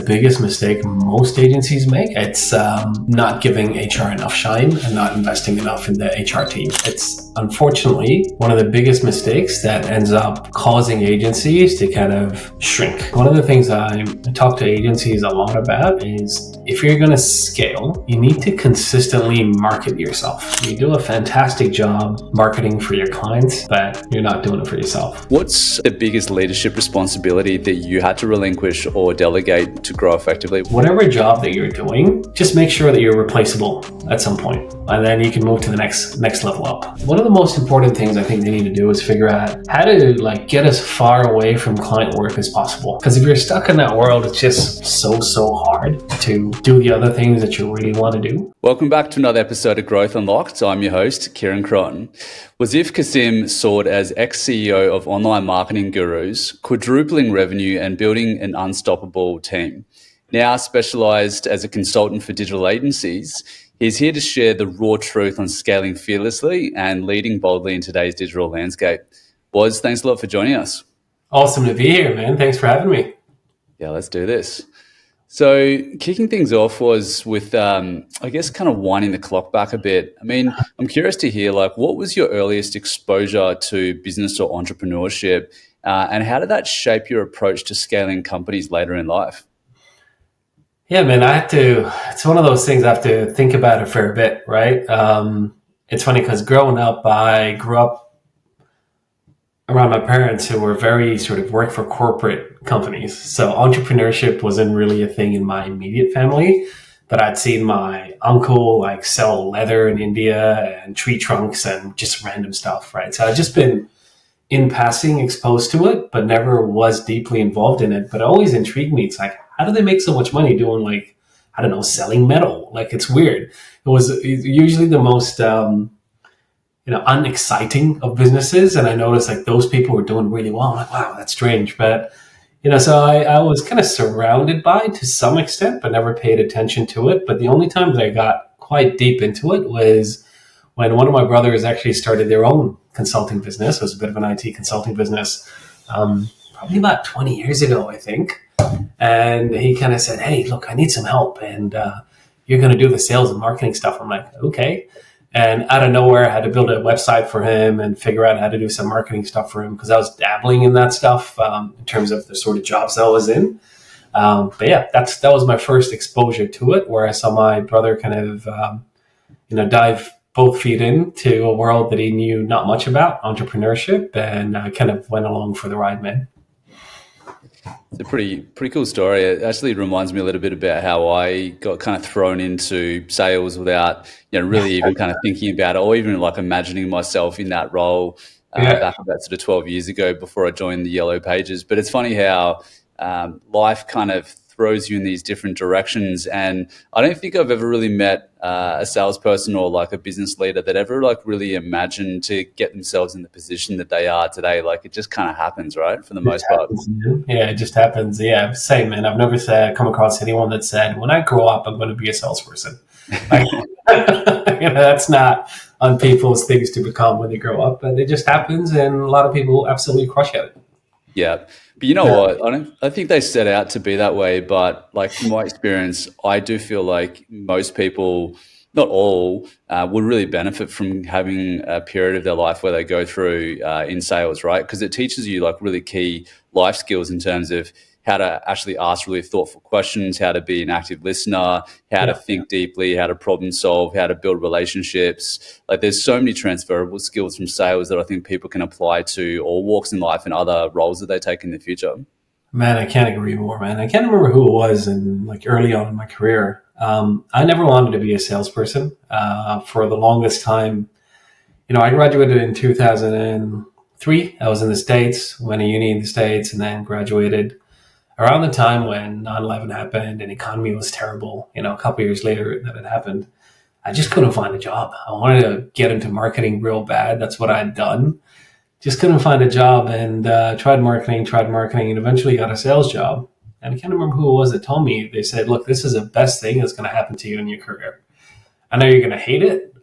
biggest mistake most agencies make. It's not giving HR enough shine and not investing enough in the HR team. It's unfortunately one of the biggest mistakes that ends up causing agencies to kind of shrink. One of the things I talk to agencies a lot about is if you're going to scale, you need to consistently market yourself. You do a fantastic job marketing for your clients, but you're not doing it for yourself. What's the biggest leadership responsibility that you had to relinquish or delegate to grow effectively? Whatever job that you're doing, just make sure that you're replaceable at some point, and then you can move to the next level up. One of the most important things I think they need to do is figure out how to get as far away from client work as possible. Because if you're stuck in that world, it's just so hard to do the other things that you really want to do. Welcome back to another episode of Growth Unlocked. I'm your host, Kieran Cron. Wasif Kasim soared as ex-CEO of online marketing gurus, quadrupling revenue and building an unstoppable team. Now specialized as a consultant for digital agencies, he's here to share the raw truth on scaling fearlessly and leading boldly in today's digital landscape. Waz, thanks a lot for joining us. Awesome to be here, man. Thanks for having me. Yeah, let's do this. So kicking things off was with, kind of winding the clock back a bit. I mean, I'm curious to hear, what was your earliest exposure to business or entrepreneurship, and how did that shape your approach to scaling companies later in life? Yeah, man, it's one of those things I have to think about a fair bit, right? It's funny because growing up, I grew up around my parents who were very sort of work for corporate companies. So entrepreneurship wasn't really a thing in my immediate family, but I'd seen my uncle sell leather in India and tree trunks and just random stuff, right? So I'd just been in passing exposed to it, but never was deeply involved in it. But it always intrigued me. It's how do they make so much money doing selling metal? It's weird. It was usually the most, unexciting of businesses. And I noticed those people were doing really well. I'm like, wow, that's strange. But, so I was kind of surrounded by it to some extent, but never paid attention to it. But the only time that I got quite deep into it was when one of my brothers actually started their own consulting business. It was a bit of an IT consulting business, probably about 20 years ago, I think. And he kind of said, hey, look, I need some help. And you're going to do the sales and marketing stuff. I'm like, okay. And out of nowhere, I had to build a website for him and figure out how to do some marketing stuff for him because I was dabbling in that stuff in terms of the sort of jobs I was in. But yeah, that was my first exposure to it, where I saw my brother kind of, dive both feet into a world that he knew not much about, entrepreneurship, and I kind of went along for the ride, man. It's a pretty cool story. It actually reminds me a little bit about how I got kind of thrown into sales without, really even kind of thinking about it or even imagining myself in that role back about sort of 12 years ago before I joined the Yellow Pages. But it's funny how life kind of throws you in these different directions. And I don't think I've ever really met a salesperson or a business leader that ever really imagined to get themselves in the position that they are today. It just kind of happens, right? For the most part. Yeah, it just happens. Yeah, same, man. I've never come across anyone that said, when I grow up, I'm going to be a salesperson. That's not on people's things to become when they grow up, but it just happens. And a lot of people absolutely crush at it. Yeah. But you know what? I think they set out to be that way. But from my experience, I do feel like most people, not all, would really benefit from having a period of their life where they go through in sales, right? Because it teaches you really key life skills in terms of how to actually ask really thoughtful questions, how to be an active listener, how to think deeply, how to problem solve, how to build relationships. There's so many transferable skills from sales that I think people can apply to all walks in life and other roles that they take in the future. Man, I can't agree more, man. I can't remember who it was in early on in my career. I never wanted to be a salesperson for the longest time. I graduated in 2003. I was in the States, went to uni in the States, and then graduated around the time when 9/11 happened and the economy was terrible. A couple of years later that it happened, I just couldn't find a job. I wanted to get into marketing real bad. That's what I'd done. Just couldn't find a job and tried marketing, and eventually got a sales job. And I can't remember who it was that told me. They said, look, this is the best thing that's going to happen to you in your career. I know you're going to hate it,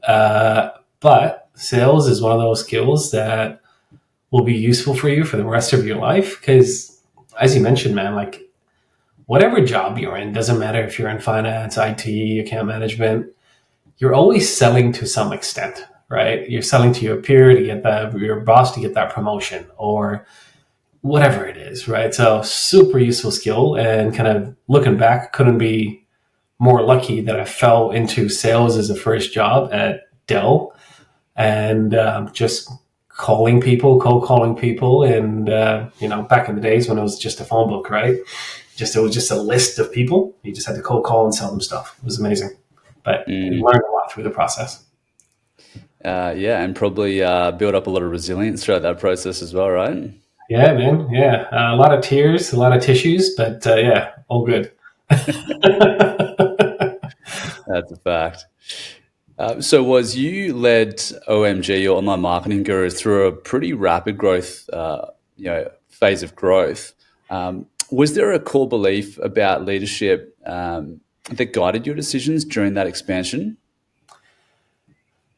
but sales is one of those skills that will be useful for you for the rest of your life. Because as you mentioned, man, whatever job you're in, doesn't matter if you're in finance, IT, account management, you're always selling to some extent, right? You're selling to your peer to get that, your boss to get that promotion, or whatever it is, right? So super useful skill, and kind of looking back, couldn't be more lucky that I fell into sales as a first job at Dell, and just calling people, cold calling people, and back in the days when it was just a phone book, right? Just it was just a list of people. You just had to cold call and sell them stuff. It was amazing, but you Mm. learned a lot through the process. Yeah, and probably build up a lot of resilience throughout that process as well, right? Yeah, man. Yeah, a lot of tears, a lot of tissues, but yeah, all good. That's a fact. So was you led OMG, your online marketing guru, through a pretty rapid growth, phase of growth. Was there a core belief about leadership that guided your decisions during that expansion?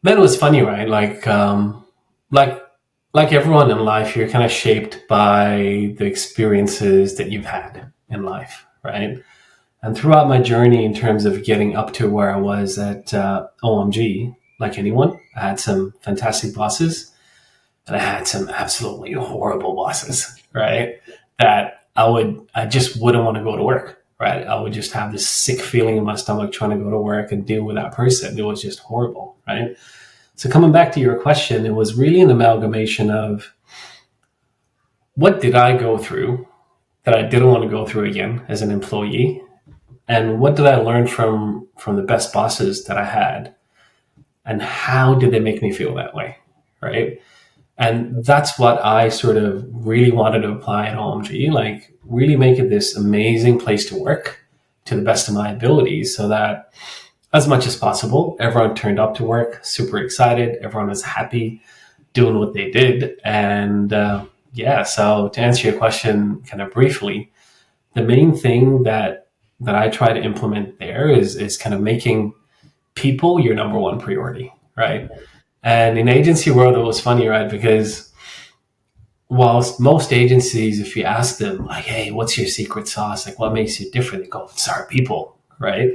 Man, it was funny, right? Like, like everyone in life, you're kind of shaped by the experiences that you've had in life, right? And throughout my journey, in terms of getting up to where I was at OMG, like anyone, I had some fantastic bosses, and I had some absolutely horrible bosses, right? That I just wouldn't want to go to work, right? I would just have this sick feeling in my stomach trying to go to work and deal with that person. It was just horrible, right? So coming back to your question, it was really an amalgamation of what did I go through that I didn't want to go through again as an employee, and what did I learn from the best bosses that I had, and how did they make me feel that way, right? And that's what I sort of really wanted to apply at OMG, like really make it this amazing place to work to the best of my abilities, so that as much as possible, everyone turned up to work super excited, everyone was happy doing what they did. And yeah, so to answer your question kind of briefly, the main thing that I try to implement there is kind of making people your number one priority, right? And in agency world, it was funny, right? Because whilst most agencies, if you ask them, like, hey, what's your secret sauce? Like, what makes you different? They go, it's our people, right?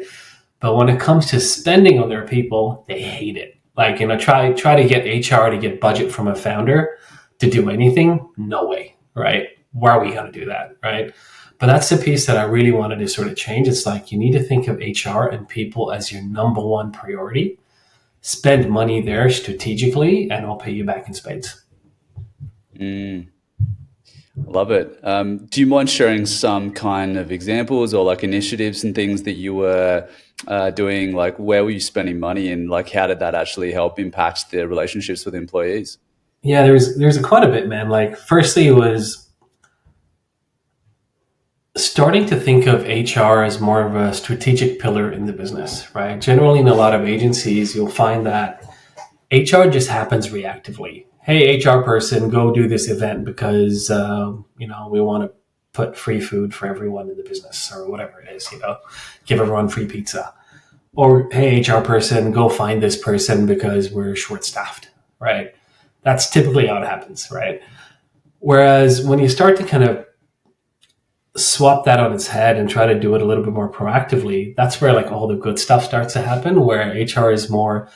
But when it comes to spending on their people, they hate it. Like, try to get HR to get budget from a founder to do anything. No way, right? Why are we going to do that, right? But that's the piece that I really wanted to sort of change. It's like you need to think of HR and people as your number one priority. Spend money there strategically, and I'll pay you back in spades. Mm, love it. Do you mind sharing some kind of examples or like initiatives and things that you were doing? Like, where were you spending money, and like, how did that actually help impact the relationships with employees? Yeah, there's quite a bit, man. Like, firstly, it was starting to think of HR as more of a strategic pillar in the business, right? Generally, in a lot of agencies, you'll find that HR just happens reactively. Hey, HR person, go do this event because we want to put free food for everyone in the business, or whatever it is. Give everyone free pizza. Or hey, HR person, go find this person because we're short staffed, right? That's typically how it happens, right? Whereas when you start to kind of swap that on its head and try to do it a little bit more proactively, that's where like all the good stuff starts to happen, where HR is more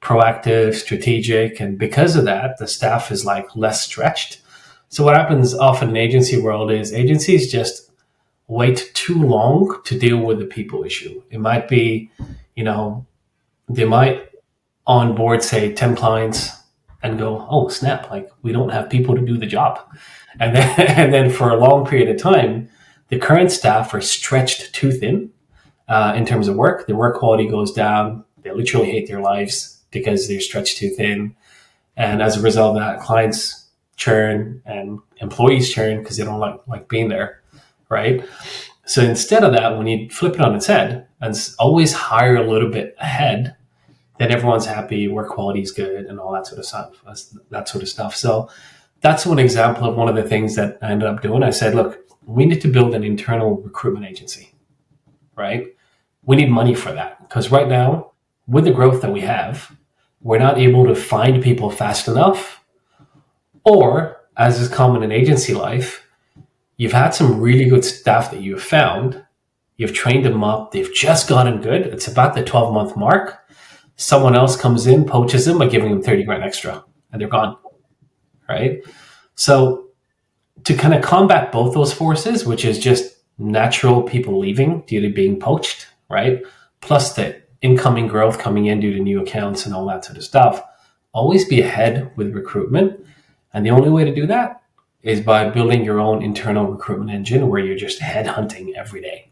proactive, strategic, and because of that, the staff is like less stretched. So what happens often in agency world is agencies just wait too long to deal with the people issue. It might be, they might onboard, say, 10 clients and go, oh, snap, like we don't have people to do the job. And then, and then for a long period of time, the current staff are stretched too thin in terms of work. Their work quality goes down. They literally hate their lives because they're stretched too thin. And as a result of that, clients churn and employees churn because they don't like being there, right? So instead of that, when you flip it on its head and always hire a little bit ahead, then everyone's happy, work quality is good, and all that sort of stuff. So that's one example of one of the things that I ended up doing. I said, look, we need to build an internal recruitment agency, right? We need money for that because right now, with the growth that we have, we're not able to find people fast enough, or as is common in agency life, you've had some really good staff that you've found, You've trained them up. They've just gotten good. It's about the 12-month mark. Someone else comes in, poaches them by giving them 30 grand extra, and they're gone, right? So to kind of combat both those forces, which is just natural people leaving due to being poached, right? Plus the incoming growth coming in due to new accounts and all that sort of stuff, always be ahead with recruitment. And the only way to do that is by building your own internal recruitment engine where you're just headhunting every day.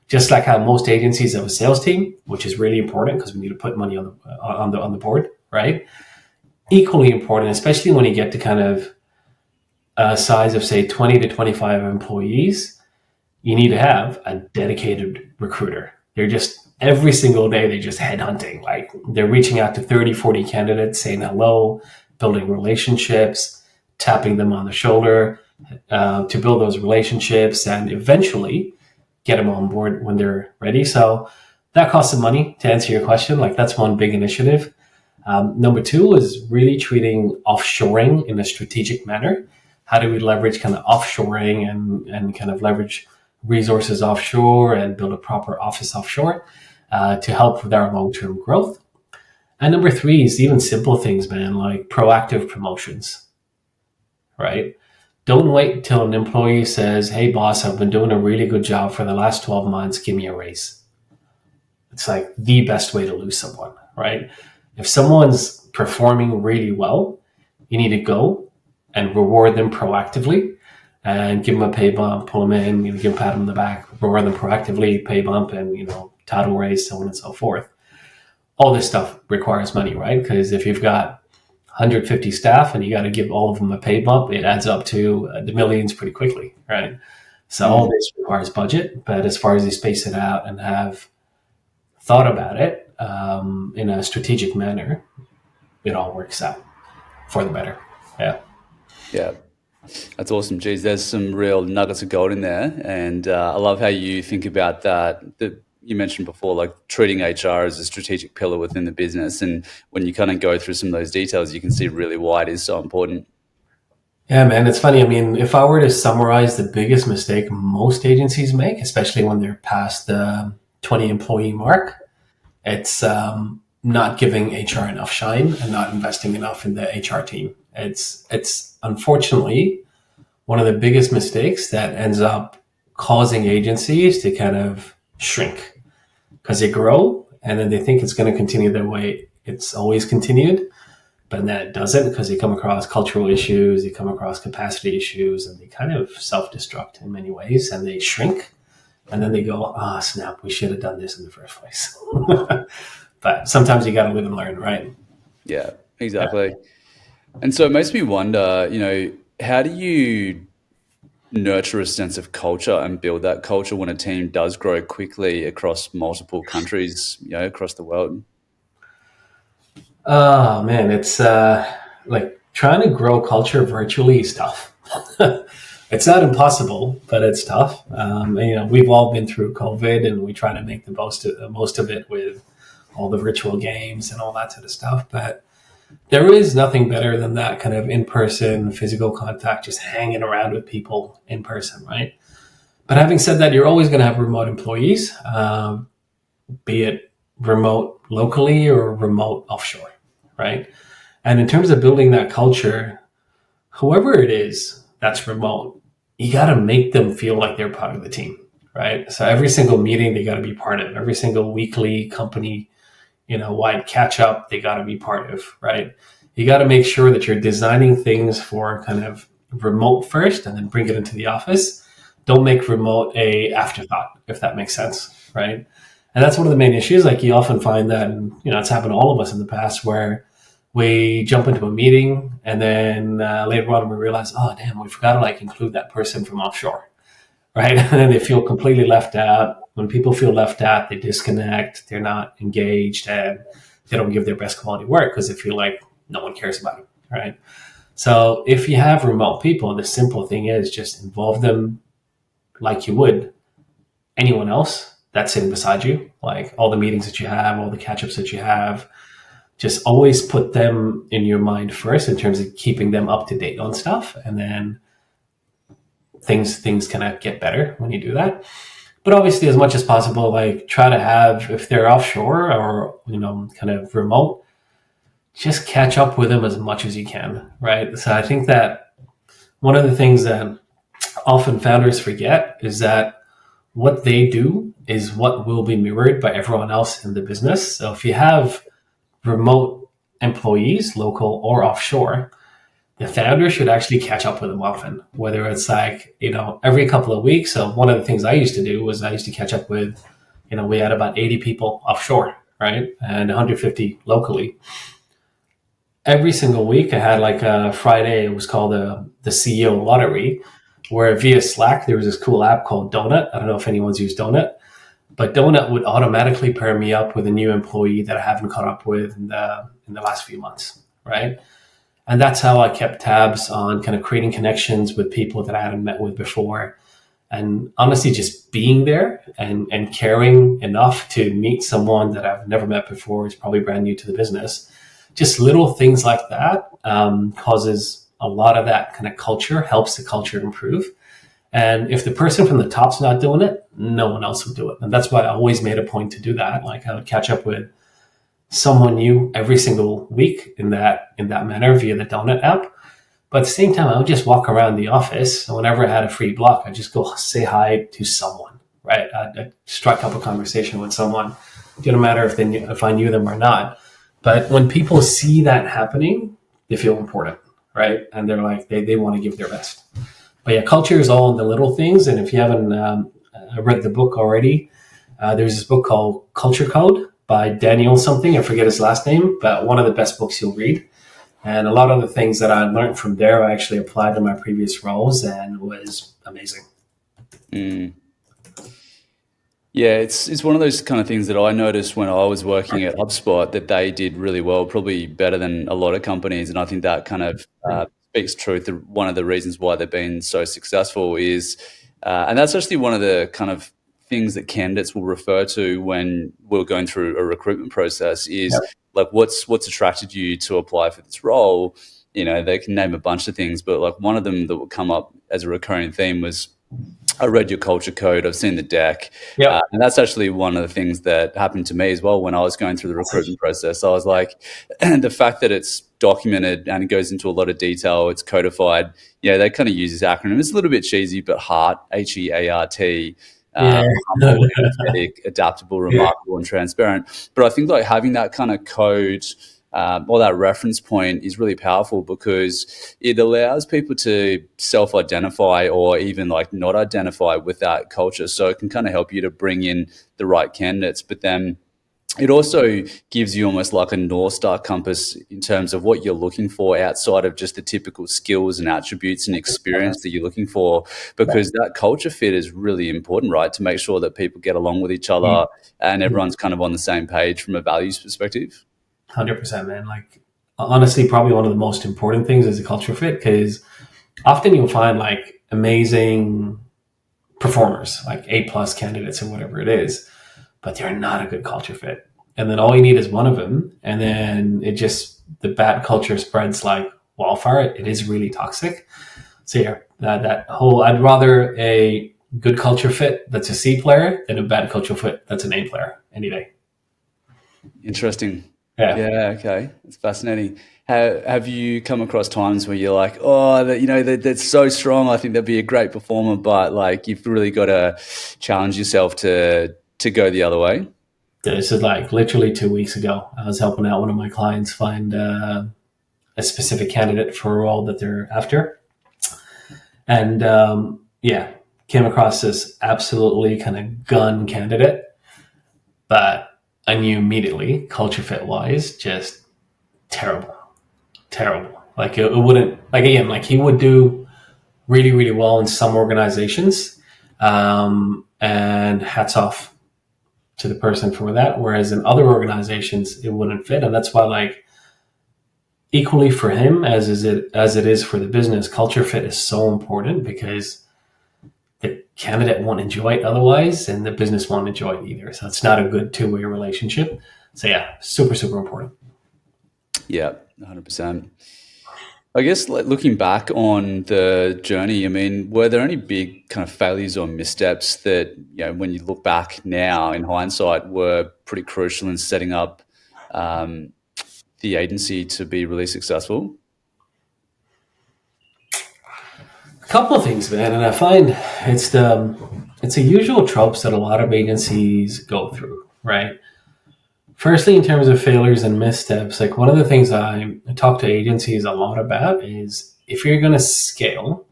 Just like how most agencies have a sales team, which is really important because we need to put money on the board, right? Equally important, especially when you get to kind of a size of say 20 to 25 employees, you need to have a dedicated recruiter. They're just every single day, they're just headhunting. Like they're reaching out to 30, 40 candidates, saying hello, building relationships, tapping them on the shoulder to build those relationships and eventually get them on board when they're ready. So that costs some money to answer your question. Like that's one big initiative. Number two is really treating offshoring in a strategic manner. How do we leverage kind of offshoring and kind of leverage resources offshore and build a proper office offshore to help with our long-term growth? And number three is even simple things, man, like proactive promotions, right? Don't wait till an employee says, hey, boss, I've been doing a really good job for the last 12 months. Give me a raise. It's like the best way to lose someone, right? If someone's performing really well, you need to go and reward them proactively and give them a pay bump, pull them in, give them a pat on the back, reward them proactively, pay bump, and, title raise, so on and so forth. All this stuff requires money, right? Because if you've got 150 staff and you got to give all of them a pay bump, it adds up to the millions pretty quickly, right? So all this requires budget, but as far as you space it out and have thought about it in a strategic manner, it all works out for the better. Yeah. That's awesome. Geez, there's some real nuggets of gold in there. And I love how you think about that you mentioned before, like treating HR as a strategic pillar within the business. And when you kind of go through some of those details, you can see really why it is so important. Yeah, man, it's funny. I mean, if I were to summarize the biggest mistake most agencies make, especially when they're past the 20 employee mark, it's not giving HR enough shine and not investing enough in the HR team. It's unfortunately one of the biggest mistakes that ends up causing agencies to kind of shrink because they grow and then they think it's going to continue the way it's always continued, but then it doesn't because they come across cultural issues, they come across capacity issues, and they kind of self-destruct in many ways and they shrink. And then they go, snap, we should have done this in the first place. But sometimes you got to live and learn, right? Yeah, exactly. Yeah. And so it makes me wonder, how do you nurture a sense of culture and build that culture when a team does grow quickly across multiple countries, across the world? Oh, man, it's like trying to grow culture virtually is tough. It's not impossible, but it's tough. We've all been through COVID and we try to make the most of it with all the virtual games and all that sort of stuff. But there is nothing better than that kind of in-person physical contact, just hanging around with people in person, right? But having said that, you're always going to have remote employees, be it remote locally or remote offshore, right? And in terms of building that culture, whoever it is that's remote, you got to make them feel like they're part of the team, right? So every single meeting they got to be part of, every single weekly company wide catch up, they got to be part of, right? You got to make sure that you're designing things for kind of remote first and then bring it into the office. Don't make remote a afterthought, if that makes sense, right? And that's one of the main issues. Like you often find that, and it's happened to all of us in the past where we jump into a meeting and then later on we realize, oh, damn, we forgot to include that person from offshore, right? And then they feel completely left out. When people feel left out, they disconnect, they're not engaged, and they don't give their best quality work because they feel like no one cares about them, right? So if you have remote people, the simple thing is just involve them like you would anyone else that's sitting beside you, like all the meetings that you have, all the catch-ups that you have. Just always put them in your mind first in terms of keeping them up to date on stuff, and then things kind of get better when you do that. But obviously, as much as possible, like try to have, if they're offshore or, kind of remote, just catch up with them as much as you can, right? So I think that one of the things that often founders forget is that what they do is what will be mirrored by everyone else in the business. So if you have remote employees, local or offshore, the founder should actually catch up with them often, whether it's like, every couple of weeks. So one of the things I used to do was I used to catch up with, we had about 80 people offshore, right? And 150 locally. Every single week I had like a Friday, it was called the CEO lottery, where via Slack, there was this cool app called Donut. I don't know if anyone's used Donut, but Donut would automatically pair me up with a new employee that I haven't caught up with in the last few months, right? And that's how I kept tabs on kind of creating connections with people that I hadn't met with before. And honestly, just being there and caring enough to meet someone that I've never met before, is probably brand new to the business. Just little things like that causes a lot of that kind of culture, helps the culture improve. And if the person from the top's not doing it, no one else will do it. And that's why I always made a point to do that. Like I would catch up with someone new every single week in that manner via the Donut app. But at the same time, I would just walk around the office. And whenever I had a free block, I'd just go say hi to someone, right? I'd strike up a conversation with someone. It didn't matter if I knew them or not. But when people see that happening, they feel important, right? And they're like, they want to give their best. But yeah, culture is all in the little things. And if you haven't read the book already, there's this book called Culture Code by Daniel something. I forget his last name, but one of the best books you'll read. And a lot of the things that I learned from there, I actually applied to my previous roles and was amazing. Mm. Yeah, it's one of those kind of things that I noticed when I was working at HubSpot, that they did really well, probably better than a lot of companies. And I think that kind of speaks truth. One of the reasons why they've been so successful is, and that's actually one of the kind of things that candidates will refer to when we're going through a recruitment process is like, what's attracted you to apply for this role? They can name a bunch of things, but like one of them that will come up as a recurring theme was, I read your culture code, I've seen the deck. Yep. And that's actually one of the things that happened to me as well when I was going through the recruitment process. I was like, the fact that it's documented and it goes into a lot of detail, it's codified. Yeah, they kind of use this acronym. It's a little bit cheesy, but HEART, HEART. Humble, empathetic, adaptable, remarkable, and transparent. But I think like having that kind of code or that reference point is really powerful, because it allows people to self-identify or even like not identify with that culture. So it can kind of help you to bring in the right candidates, but then it also gives you almost like a North Star compass in terms of what you're looking for outside of just the typical skills and attributes and experience that you're looking for, because that culture fit is really important, right? To make sure that people get along with each other and everyone's kind of on the same page from a values perspective. 100%, man. Like, honestly, probably one of the most important things is the culture fit, because often you'll find like amazing performers, like A+ candidates or whatever it is, but they're not a good culture fit. And then all you need is one of them, and then the bad culture spreads like wildfire. It is really toxic. So yeah, that whole, I'd rather a good culture fit that's a C player than a bad culture fit that's an A player any day. Interesting. Yeah. Okay. It's fascinating. Have you come across times where you're like, oh, that's so strong, I think they'd be a great performer, but like you've really got to challenge yourself to go the other way? This is like literally 2 weeks ago. I was helping out one of my clients find a specific candidate for a role that they're after. And came across this absolutely kind of gun candidate, but I knew immediately, culture fit wise, just terrible. Like it wouldn't, like again, like he would do really, really well in some organizations. And hats off to the person for that. Whereas in other organizations, it wouldn't fit. And that's why, like, equally for him as it is for the business, culture fit is so important, because the candidate won't enjoy it otherwise, and the business won't enjoy it either. So it's not a good two-way relationship. So yeah, super, super important. Yeah, 100%. I guess like looking back on the journey, I mean, were there any big kind of failures or missteps that, when you look back now in hindsight, were pretty crucial in setting up um, the agency to be really successful? A couple of things, man, and I find it's the usual tropes that a lot of agencies go through, right? Firstly, in terms of failures and missteps, like one of the things I talk to agencies a lot about is if you're going to scale,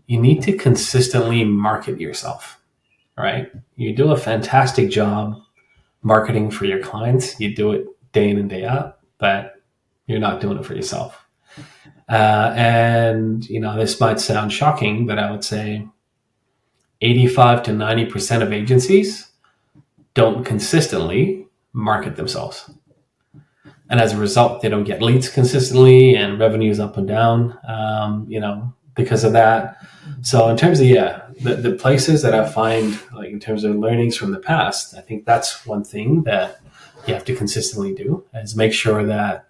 you need to consistently market yourself, right? You do a fantastic job marketing for your clients. You do it day in and day out, but you're not doing it for yourself. And, this might sound shocking, but I would say 85 to 90% of agencies don't consistently market themselves. And as a result, they don't get leads consistently and revenues up and down, because of that. So in terms of, the places that I find, like in terms of learnings from the past, I think that's one thing that you have to consistently do is make sure that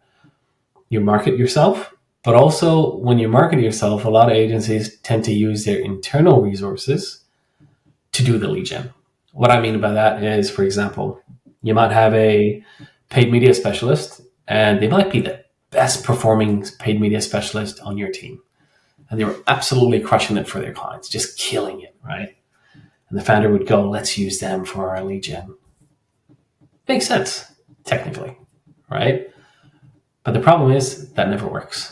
you market yourself. But also when you market yourself, a lot of agencies tend to use their internal resources to do the lead gen. What I mean by that is, for example, you might have a paid media specialist and they might be the best performing paid media specialist on your team. And they were absolutely crushing it for their clients, just killing it, right? And the founder would go, let's use them for our lead gen. Makes sense, technically, right? But the problem is that never works.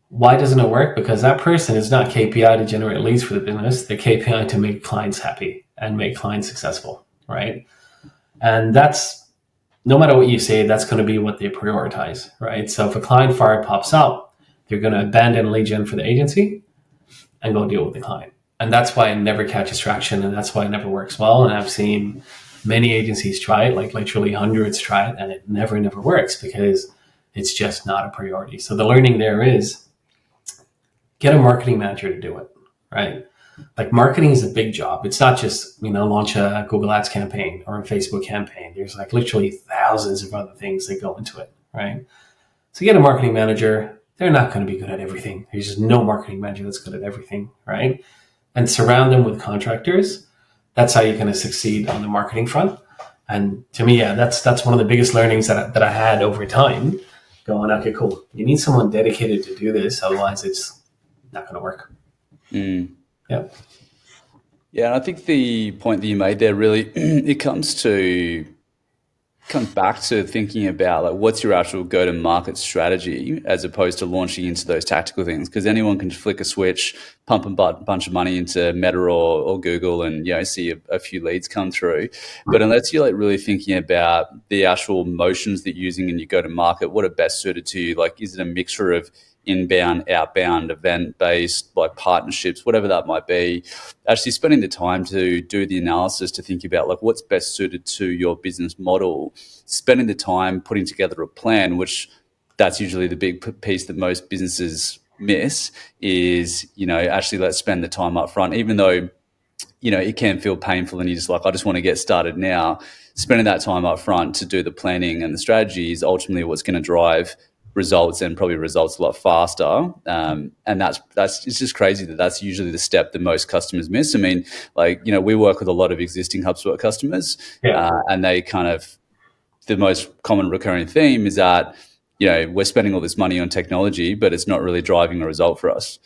Why doesn't it work? Because that person is not KPI to generate leads for the business. They're KPI to make clients happy and make clients successful, right? And that's, no matter what you say, that's going to be what they prioritize, right? So if a client fire pops up, they're going to abandon lead gen for the agency and go deal with the client. And that's why it never catches traction, and that's why it never works well. And I've seen many agencies try it, like literally hundreds try it, and it never works because it's just not a priority. So the learning there is get a marketing manager to do it, right? Like marketing is a big job. It's not just, launch a Google Ads campaign or a Facebook campaign. There's like literally thousands of other things that go into it, right? So get a marketing manager. They're not going to be good at everything. There's just no marketing manager that's good at everything, right? And surround them with contractors. That's how you're going to succeed on the marketing front. And to me, that's one of the biggest learnings that I had over time. Going, okay, cool. You need someone dedicated to do this. Otherwise, it's not going to work. Mm. Yeah. Yeah, and I think the point that you made there really it comes back to thinking about like what's your actual go-to-market strategy as opposed to launching into those tactical things, because anyone can flick a switch, pump a bunch of money into Meta or Google and see a few leads come through. But unless you're like really thinking about the actual motions that you're using in your go-to-market, what are best suited to you, like is it a mixture of inbound, outbound, event-based, like partnerships, whatever that might be, actually spending the time to do the analysis to think about like what's best suited to your business model, spending the time putting together a plan, which that's usually the big piece that most businesses miss is, actually let's spend the time up front, even though, it can feel painful and you're just like, I just want to get started now. Spending that time up front to do the planning and the strategy is ultimately what's going to drive results, and probably results a lot faster. And that's it's just crazy that that's usually the step that most customers miss. I mean, like, we work with a lot of existing HubSpot customers, and they kind of, the most common recurring theme is that, we're spending all this money on technology, but it's not really driving a result for us.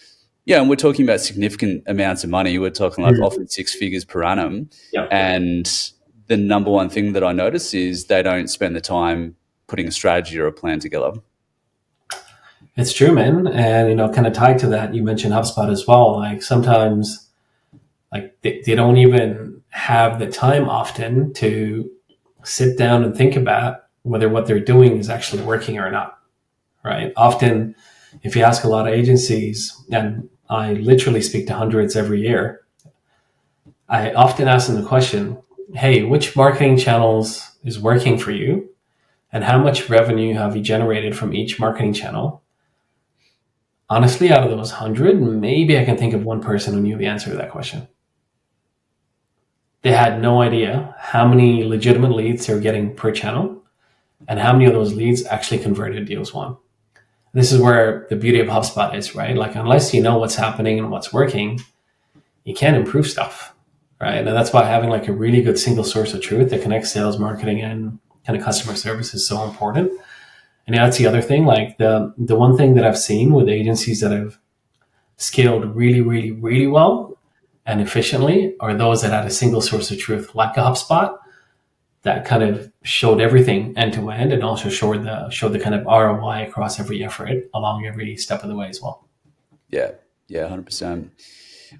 Yeah, and we're talking about significant amounts of money. We're talking like often 6 figures per annum. Yeah. And the number one thing that I notice is they don't spend the time putting a strategy or a plan together. It's true, man. And, kind of tied to that, you mentioned HubSpot as well. Like sometimes like they don't even have the time often to sit down and think about whether what they're doing is actually working or not, right? Often, if you ask a lot of agencies, and I literally speak to hundreds every year, I often ask them the question, hey, which marketing channels is working for you? And how much revenue have you generated from each marketing channel? Honestly, out of those 100, maybe I can think of one person who knew the answer to that question. They had no idea how many legitimate leads they were getting per channel and how many of those leads actually converted deals won. This is where the beauty of HubSpot is, right? Like, unless you know what's happening and what's working, you can't improve stuff, right? And that's why having like a really good single source of truth that connects sales, marketing, and kind of customer service is so important. And that's the other thing. Like the one thing that I've seen with agencies that have scaled really, really, really well and efficiently are those that had a single source of truth, like a HubSpot, that kind of showed everything end to end and also showed the kind of ROI across every effort along every step of the way as well. Yeah, 100%.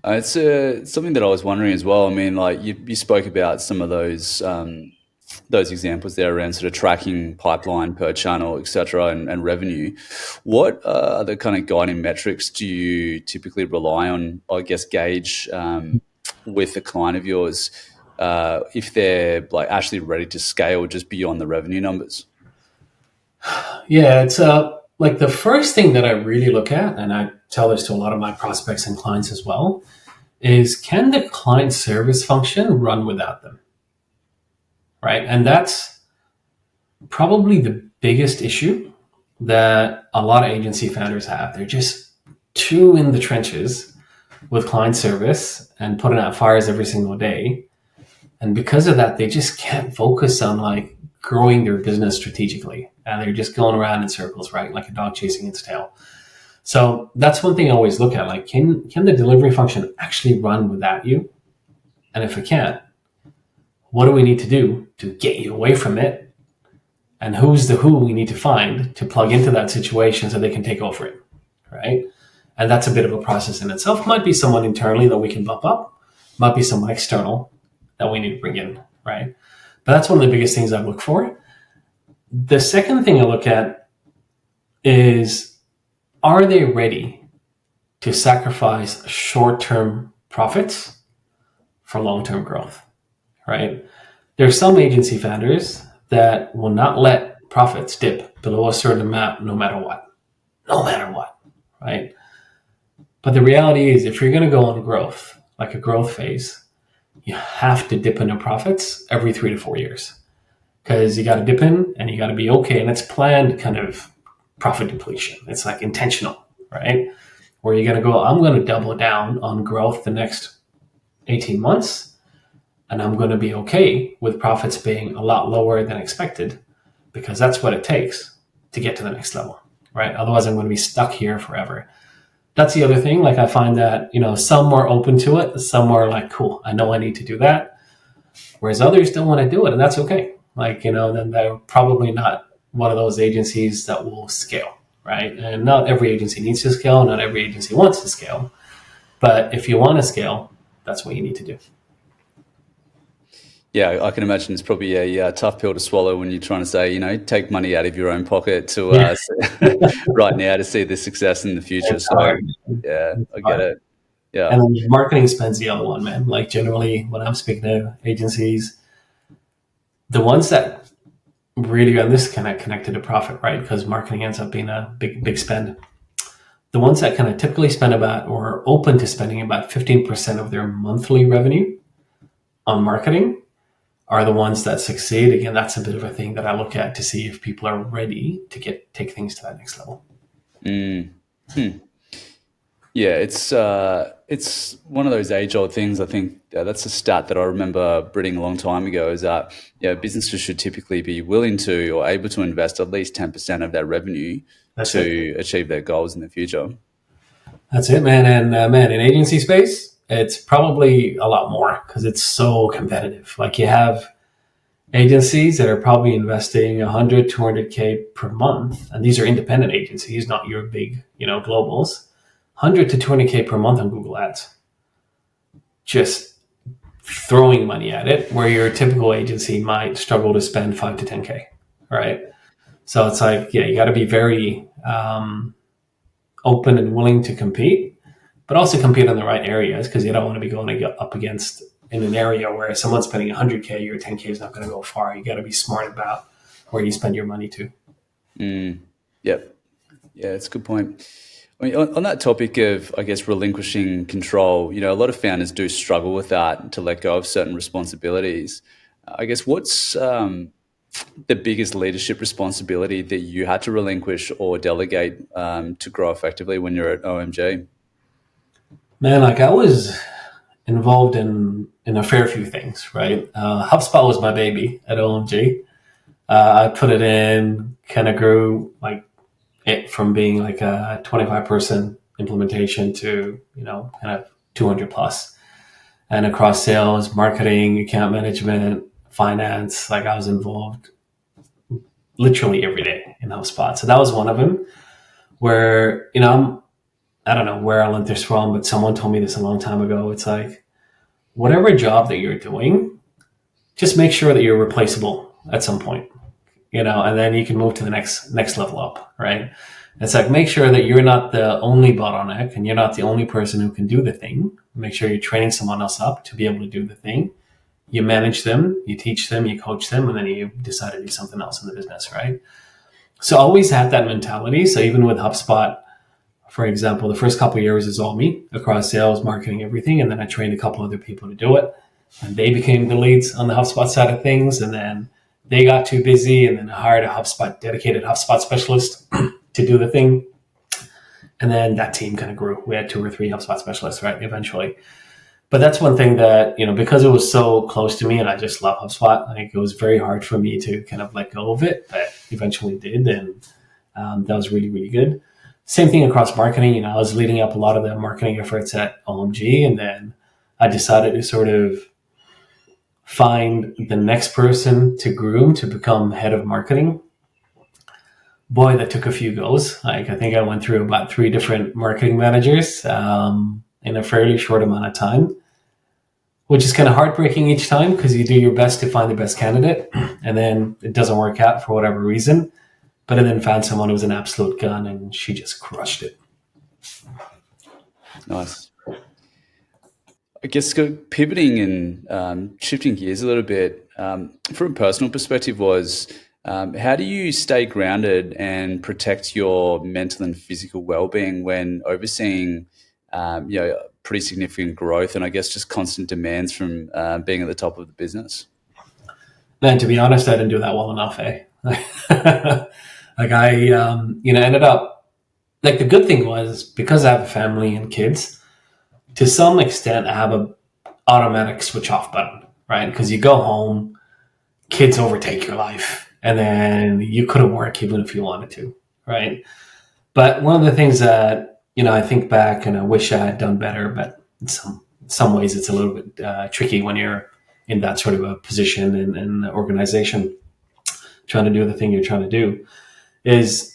It's something that I was wondering as well. I mean, like you spoke about some of those examples there around sort of tracking pipeline per channel, et cetera, and revenue. What other kind of guiding metrics do you typically rely on, I guess, gauge with a client of yours if they're like actually ready to scale just beyond the revenue numbers? Yeah, it's like the first thing that I really look at, and I tell this to a lot of my prospects and clients as well, is can the client service function run without them? Right. And that's probably the biggest issue that a lot of agency founders have. They're just too in the trenches with client service and putting out fires every single day. And because of that, they just can't focus on like growing their business strategically. And they're just going around in circles, right? Like a dog chasing its tail. So that's one thing I always look at. Like, can the delivery function actually run without you? And if it can't, what do we need to do to get you away from it? And who's the who we need to find to plug into that situation so they can take over it, right? And that's a bit of a process in itself. Might be someone internally that we can bump up, might be someone external that we need to bring in, right? But that's one of the biggest things I look for. The second thing I look at is, are they ready to sacrifice short-term profits for long-term growth, right? There are some agency founders that will not let profits dip below a certain amount no matter what, right? But the reality is, if you're going to go on growth, like a growth phase, you have to dip into profits every 3 to 4 years, because you got to dip in and you got to be okay. And it's planned kind of profit depletion. It's like intentional, right? Where you're going to go, I'm going to double down on growth the next 18 months. And I'm going to be okay with profits being a lot lower than expected, because that's what it takes to get to the next level, right? Otherwise, I'm going to be stuck here forever. That's the other thing. Like, I find that, some are open to it. Some are like, cool, I know I need to do that. Whereas others don't want to do it. And that's okay. Like, then they're probably not one of those agencies that will scale, right? And not every agency needs to scale. Not every agency wants to scale. But if you want to scale, that's what you need to do. Yeah, I can imagine it's probably a tough pill to swallow when you're trying to say, take money out of your own pocket to right now to see the success in the future. So, yeah, I get it. Yeah. And then marketing spend's the other one, man. Like, generally, when I'm speaking to agencies, the ones that really, and this kind of connected to profit, right? Because marketing ends up being a big spend. The ones that kind of typically spend about, or open to spending about 15% of their monthly revenue on marketing, are the ones that succeed. Again, that's a bit of a thing that I look at to see if people are ready to take things to that next level. Yeah, it's one of those age-old things. I think that's a stat that I remember reading a long time ago, is that businesses should typically be willing to or able to invest at least 10% of their revenue to achieve their goals in the future. That's it, man. And in agency space, it's probably a lot more because it's so competitive. Like, you have agencies that are probably investing 100, 200K per month. And these are independent agencies, not your big, globals. 100 to 200K per month on Google Ads. Just throwing money at it, where your typical agency might struggle to spend 5 to 10K, right? So it's like, you got to be very open and willing to compete, but also compete in the right areas, because you don't want to be going up against in an area where someone's spending 100K, your 10K is not going to go far. You got to be smart about where you spend your money to. Yep. Yeah, it's a good point. I mean, on that topic of, I guess, relinquishing control, a lot of founders do struggle with that, to let go of certain responsibilities. I guess what's the biggest leadership responsibility that you had to relinquish or delegate to grow effectively when you're at OMG? Man, like I was involved in a fair few things, right? HubSpot was my baby at OMG. I put it in, kind of grew like it from being like a 25-person implementation to, kind of 200 plus. And across sales, marketing, account management, finance, like I was involved literally every day in HubSpot. So that was one of them where, I don't know where I learned this from, but someone told me this a long time ago. It's like, whatever job that you're doing, just make sure that you're replaceable at some point, and then you can move to the next level up, right? It's like, make sure that you're not the only bottleneck and you're not the only person who can do the thing. Make sure you're training someone else up to be able to do the thing. You manage them, you teach them, you coach them, and then you decide to do something else in the business, right? So I always had that mentality. So even with HubSpot, for example, the first couple of years is all me across sales, marketing, everything. And then I trained a couple other people to do it. And they became the leads on the HubSpot side of things. And then they got too busy, and then I hired a dedicated HubSpot specialist to do the thing. And then that team kind of grew. We had 2 or 3 HubSpot specialists, right, eventually. But that's one thing that, because it was so close to me and I just love HubSpot, I think it was very hard for me to kind of let go of it, but eventually did. And that was really, really good. Same thing across marketing. I was leading up a lot of the marketing efforts at OMG, and then I decided to sort of find the next person to groom to become head of marketing. Boy, that took a few goes. Like, I think I went through about 3 different marketing managers in a fairly short amount of time, which is kind of heartbreaking each time because you do your best to find the best candidate, and then it doesn't work out for whatever reason. But I then found someone who was an absolute gun, and she just crushed it. Nice. I guess pivoting and shifting gears a little bit, from a personal perspective, how do you stay grounded and protect your mental and physical well-being when overseeing, pretty significant growth and I guess just constant demands from being at the top of the business? Man, to be honest, I didn't do that well enough, eh? Like I, ended up, like the good thing was because I have a family and kids, to some extent I have a automatic switch off button, right? Because you go home, kids overtake your life, and then you couldn't work even if you wanted to, right? But one of the things that, I think back and I wish I had done better, but in some ways it's a little bit tricky when you're in that sort of a position in an organization trying to do the thing you're trying to do, is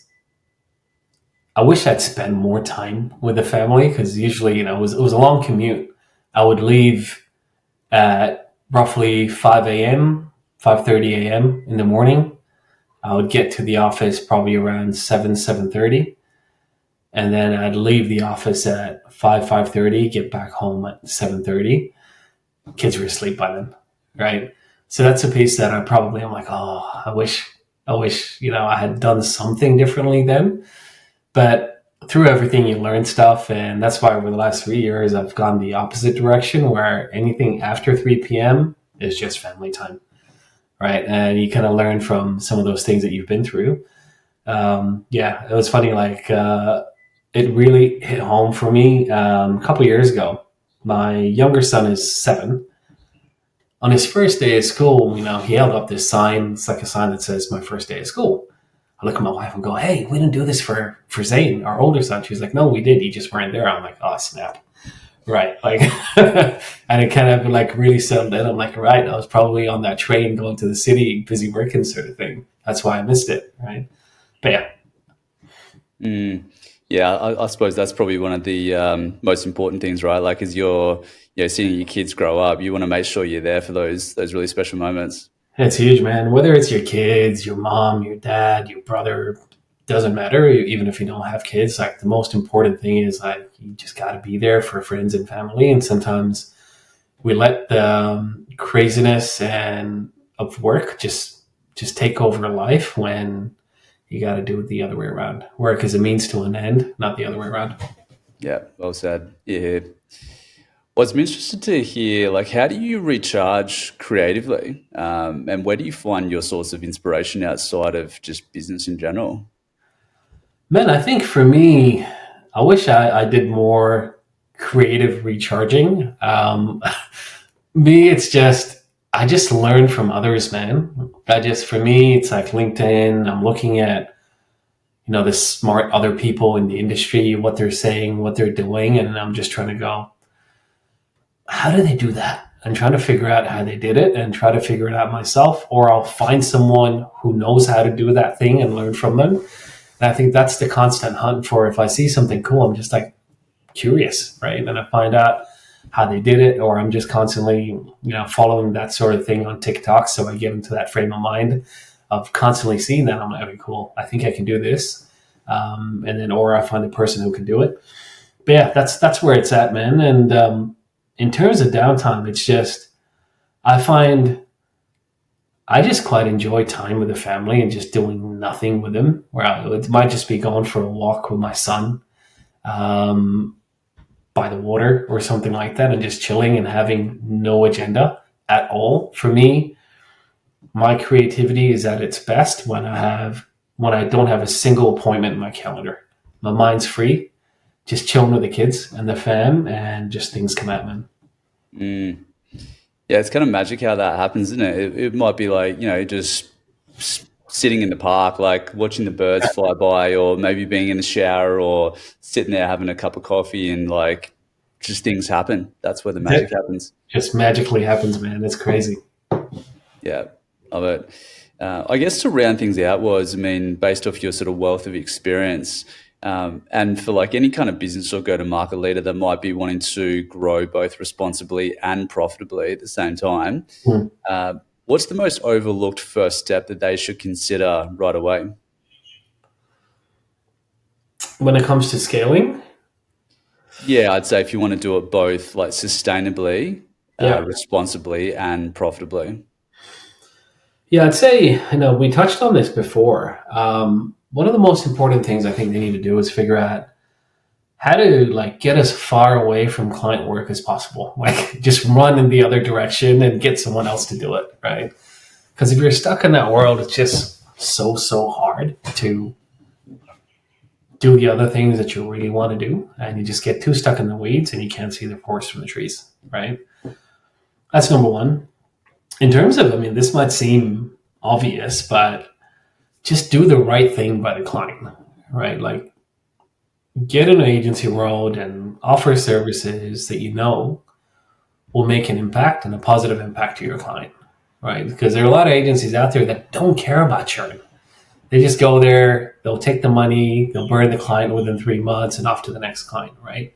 I wish I'd spend more time with the family, because usually, it was a long commute. I would leave at roughly 5 a.m., 5:30 a.m. in the morning. I would get to the office probably around 7:30. And then I'd leave the office at 5:30, get back home at 7:30. Kids were asleep by then, right? So that's a piece that I'm like, oh, I wish, I had done something differently then. But through everything, you learn stuff. And that's why over the last 3 years, I've gone the opposite direction, where anything after 3 p.m. is just family time, right? And you kind of learn from some of those things that you've been through. It was funny. Like, it really hit home for me a couple years ago. My younger son is 7. On his first day of school, he held up this sign. It's like a sign that says, "My first day of school." I look at my wife and go, "Hey, we didn't do this for Zane, our older son." She's like, "No, we did. You just weren't there." I'm like, "Oh, snap." Right. Like, and it kind of like really settled in. I'm like, right, I was probably on that train going to the city, busy working sort of thing. That's why I missed it. Right. But yeah. Yeah, I suppose that's probably one of the most important things, right? Like, as you're seeing your kids grow up, you want to make sure you're there for those really special moments. It's huge, man. Whether it's your kids, your mom, your dad, your brother, doesn't matter. Even if you don't have kids, like the most important thing is like you just got to be there for friends and family. And sometimes we let the craziness and of work just take over life, when you got to do it the other way around. Work is a means to an end, not the other way around. Yeah, well said. Yeah. Well, I'm interested to hear, like, how do you recharge creatively, and where do you find your source of inspiration outside of just business in general? Man, I think for me, I wish I did more creative recharging. Me, it's just, I just learn from others, man. For me, it's like LinkedIn. I'm looking at, the smart other people in the industry, what they're saying, what they're doing. And I'm just trying to go, how do they do that? I'm trying to figure out how they did it and try to figure it out myself, or I'll find someone who knows how to do that thing and learn from them. And I think that's the constant hunt for. If I see something cool, I'm just like curious, right? And I find out how they did it, or I'm just constantly, following that sort of thing on TikTok. So I get into that frame of mind of constantly seeing that. I'm like, okay, cool. I think I can do this. And then, or I find the person who can do it. But yeah, that's where it's at, man. And in terms of downtime, it's just, I find I just quite enjoy time with the family and just doing nothing with them. It might just be going for a walk with my son, um, by the water or something like that, and just chilling and having no agenda at all. For me, my creativity is at its best when I don't have a single appointment in my calendar. My mind's free, just chilling with the kids and the fam, and just things come at me. Mm. Yeah, it's kind of magic how that happens, isn't it? It might be like, just sitting in the park, like watching the birds fly by, or maybe being in the shower, or sitting there having a cup of coffee, and like just things happen. That's where the magic It happens. just magically happens, man. It's crazy. Yeah, love it. I guess to round things out was, I mean, based off your sort of wealth of experience, and for like any kind of business or go-to-market leader that might be wanting to grow both responsibly and profitably at the same time, Hmm. what's the most overlooked first step that they should consider right away? When it comes to scaling, Yeah, I'd say if you want to do it both like sustainably, yeah. responsibly, and profitably. Yeah, I'd say, we touched on this before. One of the most important things I think they need to do is figure out how to like get as far away from client work as possible. Like just run in the other direction and get someone else to do it, right? Because if you're stuck in that world, it's just so hard to do the other things that you really want to do, and you just get too stuck in the weeds and you can't see the forest from the trees, right? That's number one. In terms of, I mean, this might seem obvious, but just do the right thing by the client, right? Like get in an agency world and offer services that will make an impact and a positive impact to your client, right? Because there are a lot of agencies out there that don't care about churn. They just go there, they'll take the money, they'll burn the client within 3 months and off to the next client, right?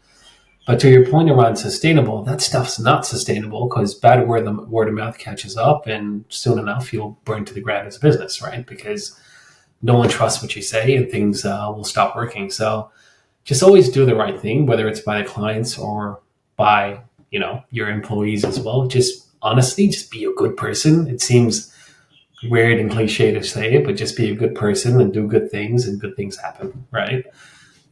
But to your point around sustainable, that stuff's not sustainable because bad word of mouth catches up, and soon enough you'll burn to the ground as a business, right? Because no one trusts what you say, and things will stop working. So just always do the right thing, whether it's by the clients or by your employees as well. Just honestly, just be a good person. It seems weird and cliche to say it, but just be a good person and do good things, and good things happen, right?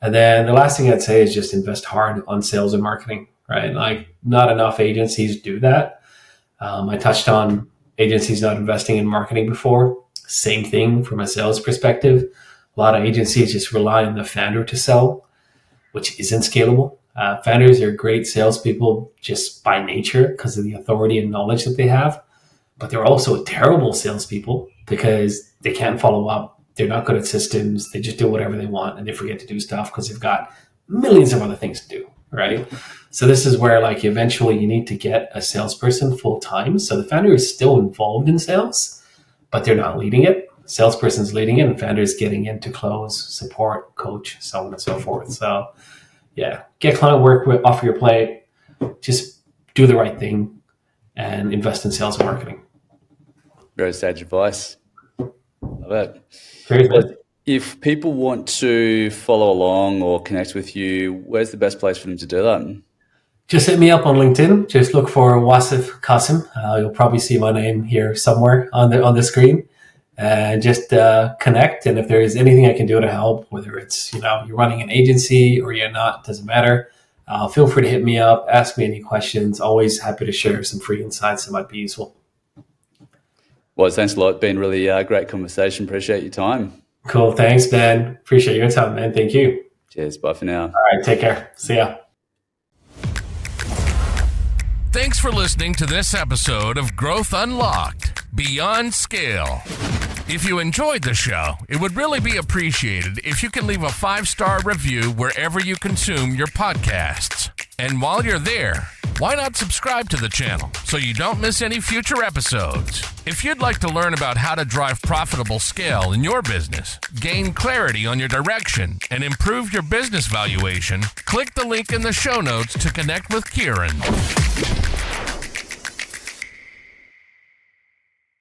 And then the last thing I'd say is just invest hard on sales and marketing, right? Like not enough agencies do that. I touched on agencies not investing in marketing before. Same thing from a sales perspective. A lot of agencies just rely on the founder to sell, which isn't scalable. Founders are great salespeople just by nature because of the authority and knowledge that they have, but they're also terrible salespeople because they can't follow up. They're not good at systems. They just do whatever they want and they forget to do stuff because they've got millions of other things to do, right? So this is where like eventually you need to get a salesperson full time. So the founder is still involved in sales, but they're not leading it. Salesperson's leading it, and founder is getting in to close, support, coach, so on and so forth. So yeah, get client work off your plate. Just do the right thing and invest in sales and marketing. Very sage advice. Love it. Cheers, Well, man. if people want to follow along or connect with you, where's the best place for them to do that? Just hit me up on LinkedIn. Just look for Wasif Kasim. You'll probably see my name here somewhere on the screen. And just connect. And if there is anything I can do to help, whether it's you're running an agency or you're not, doesn't matter. feel free to hit me up, ask me any questions. Always happy to share some free insights that might be useful. Well, thanks a lot. Been really great conversation. Appreciate your time. Cool. Thanks, Ben. Appreciate your time, man. Thank you. Cheers. Bye for now. All right. Take care. See ya. Thanks for listening to this episode of Growth Unlocked Beyond Scale. If you enjoyed the show, it would really be appreciated if you can leave a 5-star review wherever you consume your podcasts. And while you're there, why not subscribe to the channel so you don't miss any future episodes? If you'd like to learn about how to drive profitable scale in your business, gain clarity on your direction, and improve your business valuation, click the link in the show notes to connect with Kieran.